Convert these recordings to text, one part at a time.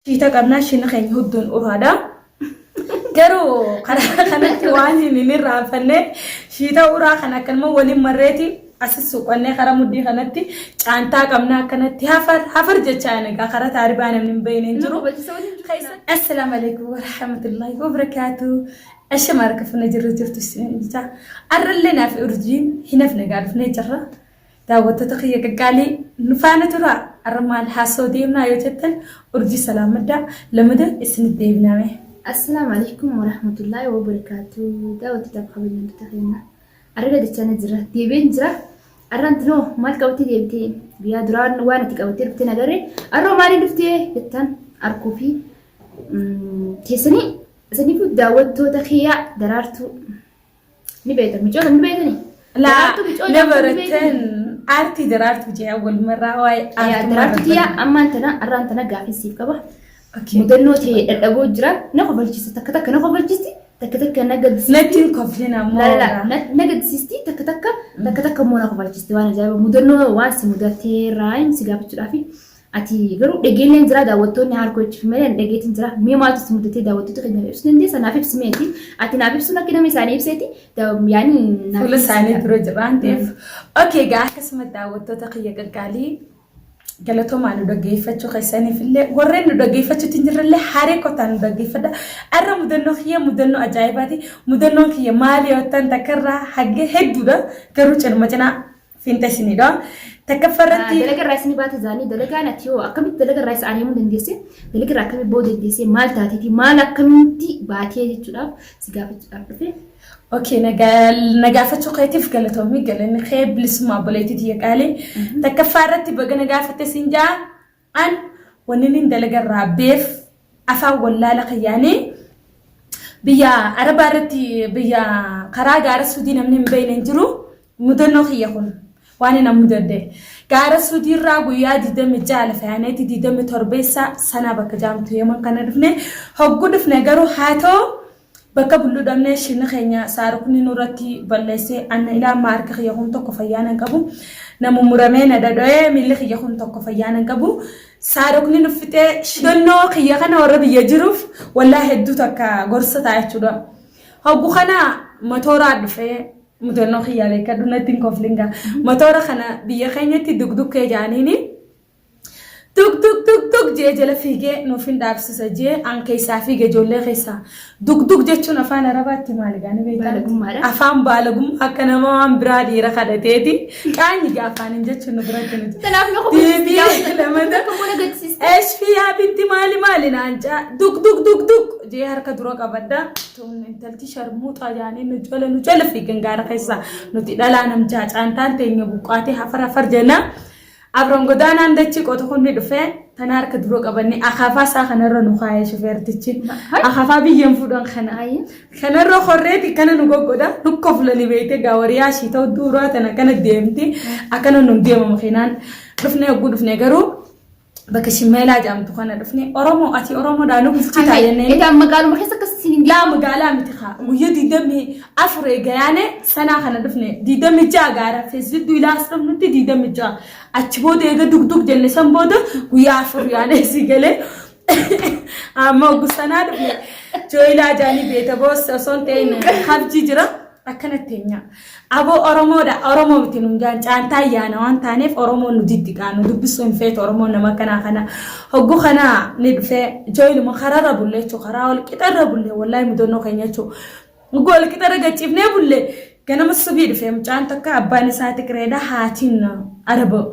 شيتا قبنا شين خين هدون أرادا قرو خنا تواني نيرا فنّي شيتا أورا خنا كلمة ولي مريتي أسسو قنّي خرا مدي خنتي أنتا قبنا كنتي هفر جتشانة كخرا تاربانا من بين جرو السلام عليكم ورحمة الله وبركاته الشمارك في نجر جرت السنين جتا أرلنا في أرجين هنا في نجار في نجرة داوت تخيك قالي نفانة ترى الرمان حاسو ديمنا يوجدن أرجي سلام دا لمدة السنة ديمنا مه السلام عليكم ورحمة الله وبركاته داوت تبقى بين تخيلنا أرجع دتشان جرة ديبين جرة أرنتنو مال كوتي ديبتي بيا دران وانا تكوتي بتنا دري أرو مالي دفتي جتان أركوفي تيسني سنيفو داوت تخيا درارتو نبيتك مجونة لا نبرتن أرتي درارتو جي أول مرة واي درارتو تيا أما أنتنا أرانتنا قافي سيف كبا مدنو تي الأبو جرا نقبل جيسي تكتك نقبل جيسي تكتك نقد نتين كفلنا لا نقد سيستي تكتك مو نقبل جيسي وانا جايبه مدنو وانسي مدرتي راين سيقابل جرافي أتي قرو دقيلين جرا داوتوني هاركو تشفمين دقيتين جرا مي مالتو سمدتي داوتو تقدم بسنين دي سنافي بسميتي أتي نافي بسونا كده ميساني بسيتي يعني كل ساني بروجران تيف أوكي قاعد كسمة داوتو تقيق قالي قالتهم أنا دقيفتشو خيساني في اللي ورينو دقيفتشو تنجر اللي حاركو تانو دقيفتا أرى مدنو خيا مدنو أجايباتي مدنو خيا مالي وطن تكرر حقي هدو دا كروچن مجنا فينتسيني دا تكفرتي دلقة الرئيس نبات زاني دلقة أنا تيو أكمل دلقة الرئيس أنا يوم دنديسي دلقة راكمي بود دنديسي مال تاتي مال أكملتي باتي تجرب سجابة تجرب اوكي نقافتشو قيتي في قالتهم قال اني خيب لسما بوليتي تي قالي تكفرتي بقى نقافت سنجا ان ونين دلقة الرابيف افا ولا لقياني بيا عربارتي بيا قراغ رسودين من بين انجرو مدنو خيخون واني نمدده قارسو دي راغو يا دي دم جال فانيتي دي دم تربيسا سنا بك جامتو يمن كان دفنه حقو دفنه غرو هاتو بكا بلو دمنا شين خينيا ساركني نورتي بلسي ان الى مارك خيخون تو كفيانا غبو نمو مرمينا ددوي ملي خيخون تو كفيانا غبو ساركني نفتي شنو خيخنا ورب يجرف ولا هدو تكا غرستا يچدو حقو خنا متورا دفه مدنو خيالي كدونا تنكو فلنغا مطورة خنا بيا خينيتي دك جانيني دك جي جلا فيجي نوفين دابس سجي ان كيسا فيجي جولة خيسا دك جتشو نفانا رباتي مالغاني بيتا افام بالغم اكنا ما ام برادي رخدة تيتي كاني غافاني جتشو نبراتي تناف نخو ايش فيها بنتي مالي نانجا دك جي هركة دروك أبدا تون انتلتي شرموطة يعني نجولة في كنغارة خيسا نتي دالا نمجاج انتان تيني بوقاتي حفر جنا أبرم قدانا عندتي قوتو خوني دفع تنارك دروك أبني أخافا ساخنا رو نخايا شفيرتي أخافا بيهم فودان خنا رو خوريتي كان نقو قدا نقف للبيتي غاوريا شيتو دورا تنا كانت ديمتي أكنا نمديم مخينان دفنا يقود دفنا قرو بكشميلا جامتو خنا دفني أورومو دانو بسكتا يعني إذا مقالو مخيسا كسيني لا مقالا متخا ويدي دمي أفريقيا يعني سنة خنا دفني دي دمي جا غارة في زدو إلى أسلم نتي دي دمي جا أتشبود إيغا دك جلي سنبودا ويا أفر يعني سيقلي أما وقصنا دفني جو إلى جاني بيتا بوس أصون تين خبجي جرا أكنا تينيا أبو أورومو بتنم جان جانتا يانا وانتانيف أورومو نديدي كانو دبسون فيت أورومو نما كنا خنا هقو خنا ندفع جويل مخرر بولي شو خراول كتر بولي والله مدونو خينيا شو نقول كتر جاتيفني بولي كنا مصبير فهم جانتا كأباني ساتك ريدا هاتين أربو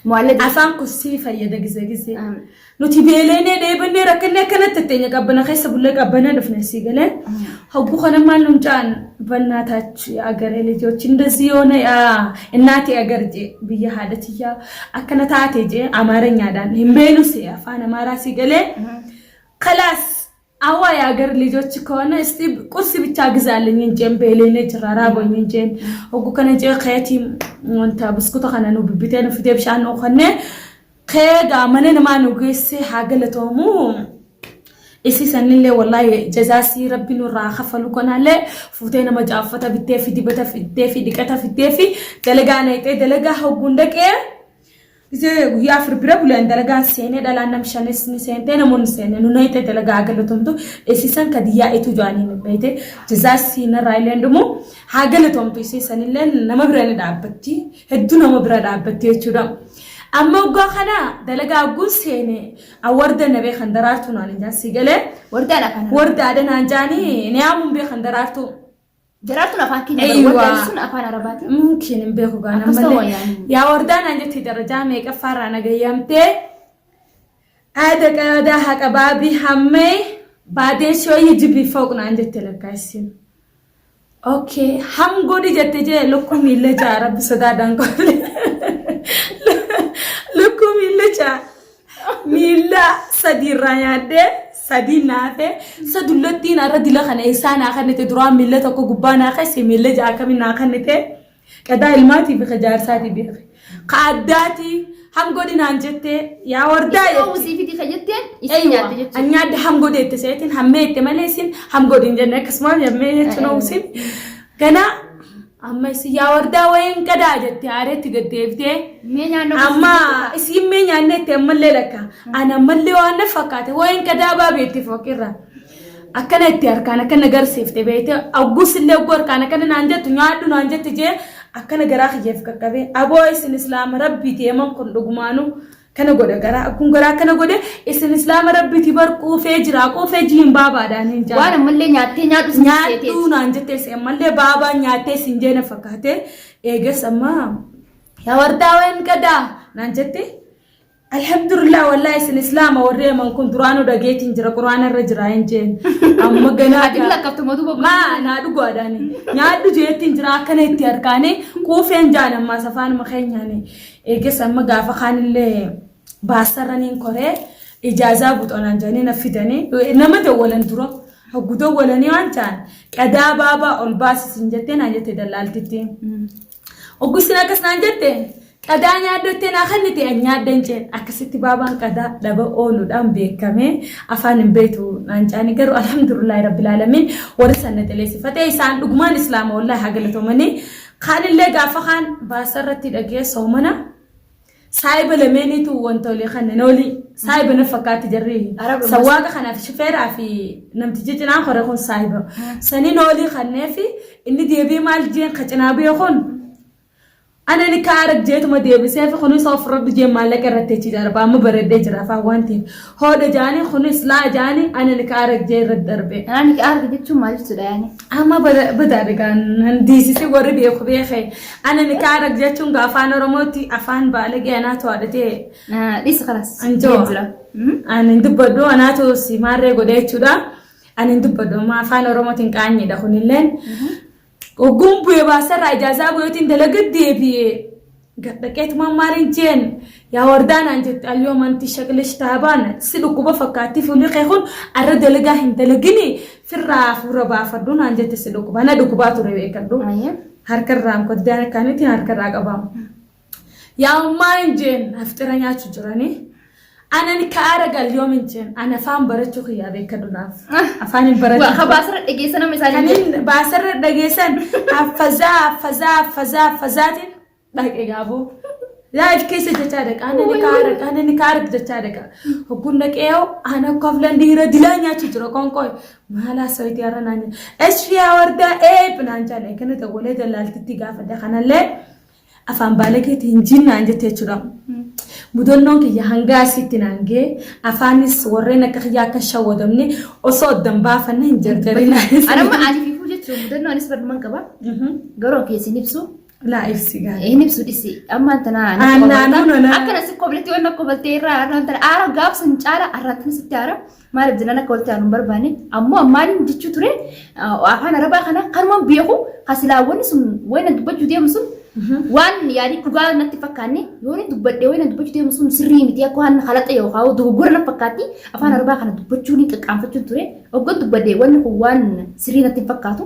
مولد أفهم كسي فيدا جزء نتي بيليني ديبني ركني كانت تتنيا كابنا خيس بقول كابنا دفن سيجله هبو خنا مالهم جان بناتش أجري لجوا تندزيونه الناتي أجرجي بيا هادتيا أكنا تاتيجي أمارين يادان هم بينو سيا فانا مارا سيجله خلاص أوا يا أجر لجوا تكونه استيب كرسي بتشاجزال نينجم بيليني جرارا بنينجم هبو كنا جي خياتي وانت بسكوت خنا نو ببيتين في دبشان أخنة خيدا منين ما نقيس حاجة لتومو إسي سنلي والله جزاسي ربي نورا خفلو كنا له فوتينا مجافة بالتافي دي بتا في التافي دي كتا في التافي دلقا نيتي دلقا حقوندك guyyaa afur bira bulan dalagaa seenee dhalaan nam shanis ni seentee namoonni seenee nu nayite dalagaa galatomtu isiisan kadiyyaa itu jaaniin beete jizaasi na raayilendumu haa galatomtu isiisan illee nama bira ni dhaabbatti hedduu nama bira dhaabatti jechuudha. Amma waggaa kana dalagaa guun seenee warda na beekan daraartu naan jaasi galee wardaadha naan jaanii ni aamuun beekan daraartu. Daraartuun afaan keenya wardaadhi sun afaan arabaati. Mungkin hin beeku gaana malee. Yaa wardaan aan jetti darajaa meeqaffaarraa nagayyamtee aada qadaa haqa baabii hammee baadee shooyyi jibii fooqnaan jette lakkaassin. Okay, ham godhi jette jee lukkuu miilla jaa rabbi sodaadhaan qolle. Lukkuu miilla jaa miilla sadiirraa nyaaddee. Sadi naafe sadullatti naara dila kana isaan akhanite duraan miilla tokko gubbaa naaqasi miilla jaa kami naaqanite qadaa ilmaati fi jaarsaati bi qaaddaati ham godinaan jette yaa wardaa yoo musiifiti kajjetteen isin nyaatti jechuudha anyaadde ham godeette seetin hammeette maleesin ham godin jenne akkasuma yammee jechuudha usin gana amma isi yaa wardaa wayin qadaa jette aareetti gaddeeftee amma isi mee nyaannetti ammallee lakka ana ammallee waan fakkaate wayin qadaa baabeetti foqirra akkana itti harkaan akkana agarsiifte beete awgusillee oggu harkaan akkana naan jettu nyaadhu naan jetti jee akkana garaa kiyyeef qaqqabe aboo isin islaama rabbiiti eeman kun dhugumaanu kana godha garaa akkun garaa kana godhe isin islaama rabbiiti bar quufee jira quufee jiin baabaadhaan hin jaa waan ammallee nyaattee nyaadhu naan jettee si ammallee baabaa nyaattee sin jeena fakkaate eegas amma yaa wardaa wayin qadaa naan jette alhamdulillah wallahi isin islaama warree man kun duraanu dhageetiin jira quraana irra jira hin jeen amma ganaa adilla qabtumatu bobo ma na dhugaadhaani nyaadhu jeetiin jira akkana itti harkaane quufeen jaalamma safaan makeenyaani eegas amma gaafa kaanillee baasarraniin koree ijaazaa buxoonaan jedhanii na fidanii nama dawwalan dura hoggu dawwalanii waan ta'an qadaa baabaa ol baasisin jettee naan jette dallaaltitti hoggu isin akkas naan jette qadaa nyaaddottee naa kannite nyaaddan jeen akkasitti baabaan qadaa dhaba ooluudhaan beekame afaan hin beektu naan jaanii garuu alhamdulillahi rabbil aalamiin warri sanna teleessifatee isaan dhugumaan islaama wallahi haa galatomanii kaanillee gaafa kaan baasarratti dhagee soomana saayiba lameenitu wantoolii kan nooli saayiba na fakkaatti jarri sawaaqa kanaaf shifeeraa fi namtichi cinaa hore kun saayiba sani nooli kanneefi inni deebii maal jeen qacinaa beekun ana ni kaarak jeetuma deebisee fi kunis ofirratti jeen maallaqa irratti jechi darba amma bareeddee jira afaan wanti hooda jaanii kunis laa jaanii ana ni kaarak jee irratti darbe ana ni kaarak jechuun maal jechuudha yaani amma badaadhigaan handiisisi warri beeku beekee ana ni kaarak jechuun afaan oromooti afaan baalagee anaatu haadhatee dhiisa kanas anjoo ani hin dubbadhu anaatu si maarree godhe jechuudha ani hin dubbadhu afaan oromootiin qaanyiidha kunilleen Ogum bu'ee baasarraa ijaazaa bu'eetiin dalagaa deebi'ee gadhaqeetuma maaliin jeen yaa wardaan aan jette aliyoo manti shaqlish taabaan si dhukkuba fakkaatti fuulli qeequn arra dalagaa hin dalagini firraa fuura baafadhu naan jette si dhukkuba na dhukkubaa ture beekadhu harkarraan koddaan akkaaniitiin harkarraa qabamu yaa ummaa hin jeen haftira nyaachuu jiranii ana ni kaara galiyoo min jeen ana afaan barachuu kiyyaa beekadhuudhaaf afaan hin barachuu waa baasarra dhageessan amma isaanii kanin baasarra dhageessan affazaatiin dhaqe gaaboo laayif keessa jechaa dhaqa ana ni kaara jechaa dhaqa hogguun dhaqeeoo ana koflan dhiira dilaa nyaachuu jira qoonqooy maalaa sawitii har'a naan jira esfiyaa wardaa naan jaalee kana dawwalee dallaaltitti gaafadha kanallee afaan baalageetii hin jinnaan jettee jechuudha. Mudonnoon kiyya hanga asitti naangee afaanis warreen akka kiyyaa akka shawwadamne osoo oddan baafanne hin jarjarina. Anamma ani fiifuu jechuun mudannoonis barman qaba. Garoo keessi ibsu. Laa ibsi gaari. Inni ibsu dhisi. Amma tana. Akkana si kobaltee waan akka kobaltee irraa arraan tana aara gaafsan caala arraan tana sitti aara. Maaliif jiran akka walitti aanuun barbaanne ammoo ammaaniin jechuu ture afaan arabaa kana kanuma beeku hasilaawwanni sun wayna dubbachuu deemu sun waan yaadi dhugaa natti fakkaanne yooni dubbadhee wayna dubbachuu deemu sun sirrii miti akka waan halaxa yookaan dogoggora na fakkaatti afaan arabaa kana dubbachuu ni qaqqaanfachuu ture oggoon dubbadhee wanni kun waan sirrii natti fakkaatu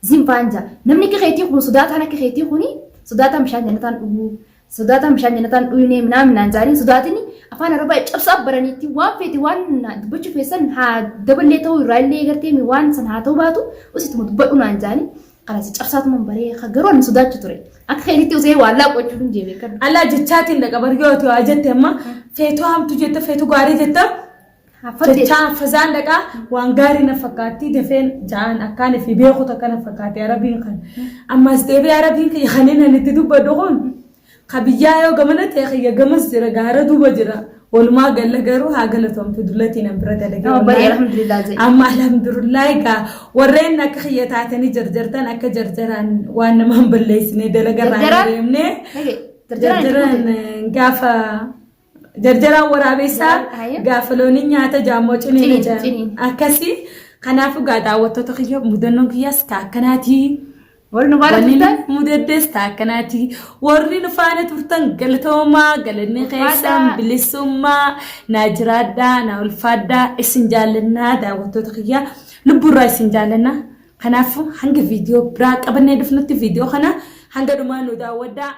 zinfaanja namni keetii kun sodaataan akka keetii kuni sodaataan bishaan jannataan dhuguu sodaataan bishaan jannataan dhuyne minaan jaanii sodaatini afaan arabaa cabsaa baraniitti waan feeti waan dubbachuu feessan haa daballee ta'uu irraa illee gartee waan san haa ta'uu baatu usituma dubbadhu naan jaanii خلاص جرسات من بري خجرون سودات تري أكخيلي توزي ولا قوتشون جيبي كده الله جتاتي إنك برجعت وأجت أما فيتو هم تجت فيتو قاري جتا جتا فزان لك وانغاري نفكاتي دفين جان أكان في بيخو تكان فكاتي عربين خان أما استبي عربين كي خانين هنتدو بدوغون خبيجة يو جمنة تيخي جمس جرا جارا دو بجرا ولما قال لجرو هاقلتهم في دولتي نبرة لجرو بري الحمد لله زي أما الحمد لله كا ورينا كخياتاتني جرجرتان أك جرجران وأنا ما بليسني دلجران يمني جرجران قافا جرجران ورابيسا قافلوني نياتا جاموتشني نجام أكسي خنافو قادا وتتخيب مدنون كياس كاكناتي ورن فانا مددس تاكناتي ورن فانا تفتن قلتوما قلني خيسام بلسوما ناجرادا ناولفادا اسنجالنا دا وتتخيا لبورا اسنجالنا خنافو هنگ فيديو براك ابني دفنتي فيديو خنا هنگ دمانو دا ودا